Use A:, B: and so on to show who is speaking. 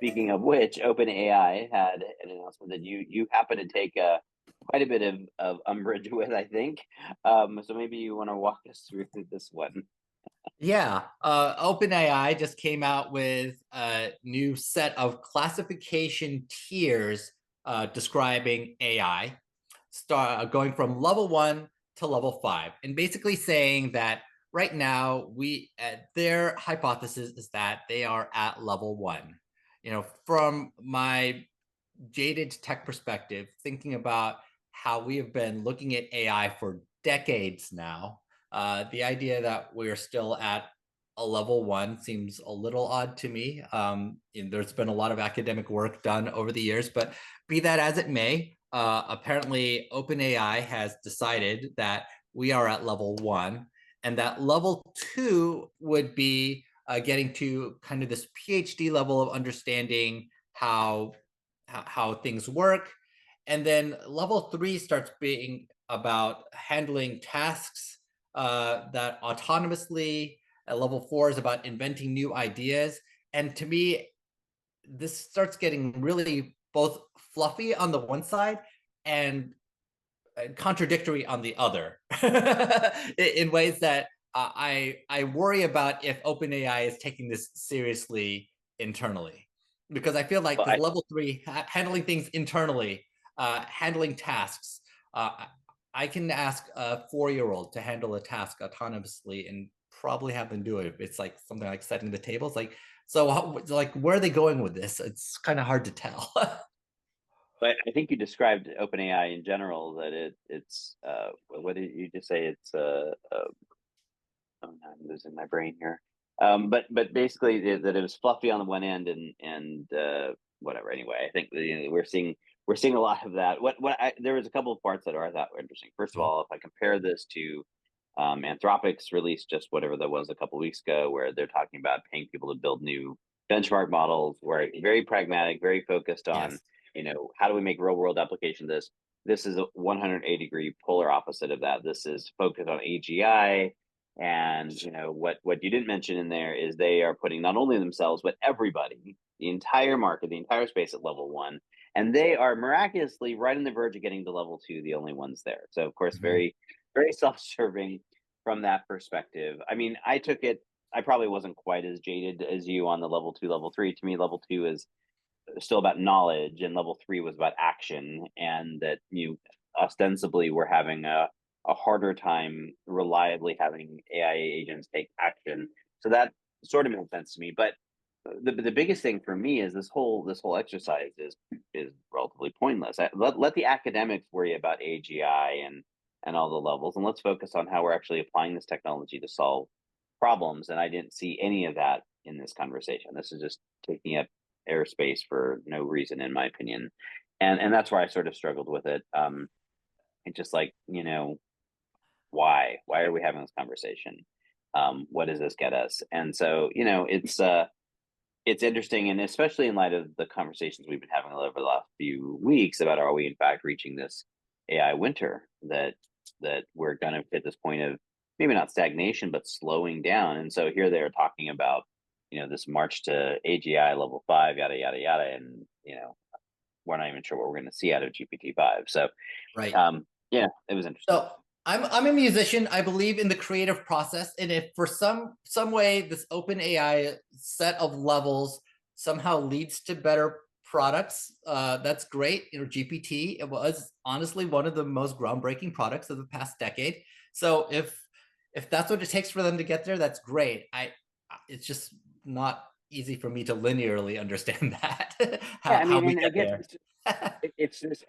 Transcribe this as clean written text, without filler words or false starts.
A: speaking of which, OpenAI had an announcement that you happen to take quite a bit of umbrage with, I think. So maybe you want to walk us through this one.
B: Yeah, OpenAI just came out with a new set of classification tiers describing AI, going from level 1 to level 5, and basically saying that right now their hypothesis is that they are at level 1. From my jaded tech perspective, thinking about how we have been looking at AI for decades now, the idea that we're still at a level 1 seems a little odd to me. There's been a lot of academic work done over the years, but be that as it may, apparently OpenAI has decided that we are at level 1, and that level 2 would be getting to kind of this PhD level of understanding how things work. And then level 3 starts being about handling tasks that autonomously. Level 4 is about inventing new ideas. And to me, this starts getting really both fluffy on the one side and contradictory on the other in ways that I worry about if OpenAI is taking this seriously internally, because I feel like
A: Well,
B: the level 3 handling things internally, handling tasks. I can ask a 4-year-old to handle a task autonomously and probably have them do it. It's like something like setting the tables. Like where are they going with this? It's kind of hard to tell.
A: but I think you described OpenAI in general that it's what did you just say? It's oh, no, I'm losing my brain here. But basically that it was fluffy on the one end and whatever. Anyway, I think we're seeing a lot of that. There was a couple of parts that I thought were interesting. First of
B: Mhm.
A: all, if I compare this to Anthropic's release just whatever that was a couple of weeks ago, where they're talking about paying people to build new benchmark models, where very pragmatic, very focused on
B: Yes.
A: how do we make real world application of this. This is a 180-degree polar opposite of that. This is focused on AGI, and what you didn't mention in there is they are putting not only themselves but everybody, the entire market, the entire space at level 1, and they are miraculously right on the verge of getting to level 2, the only ones there. So of course,
B: Mhm.
A: very self-serving from that perspective. I mean, I probably wasn't quite as jaded as you on the level 2, level 3. To me, level 2 is still about knowledge, and level 3 was about action, and that you ostensibly were having a harder time reliably having AI agents take action. So that sort of made sense to me. But the biggest thing for me is this whole exercise is relatively pointless. Let the academics worry about AGI and all the levels, and let's focus on how we're actually applying this technology to solve problems. And I didn't see any of that in this conversation. This is just taking up airspace for no reason, in my opinion. And that's where I sort of struggled with it. It's just like, why are we having this conversation? What does this get us? And so, it's interesting, and especially in light of the conversations we've been having over the last few weeks about, are we in fact reaching this AI winter, that we're going to hit this point of maybe not stagnation but slowing down. And so here they're talking about this march to AGI level 5, yada yada yada, and we're not even sure what we're going to see out of GPT-5. So
B: Right.
A: yeah, it was interesting.
B: So I'm a musician. I believe in the creative process, and if for some way this open AI set of levels somehow leads to better products, that's great. GPT, it was honestly one of the most groundbreaking products of the past decade. So if that's what it takes for them to get there, that's great. It's just not easy for me to linearly understand that
A: Yeah,
B: how
A: I
B: how
A: mean,
B: we
A: and I
B: get
A: guess
B: there.
A: it's just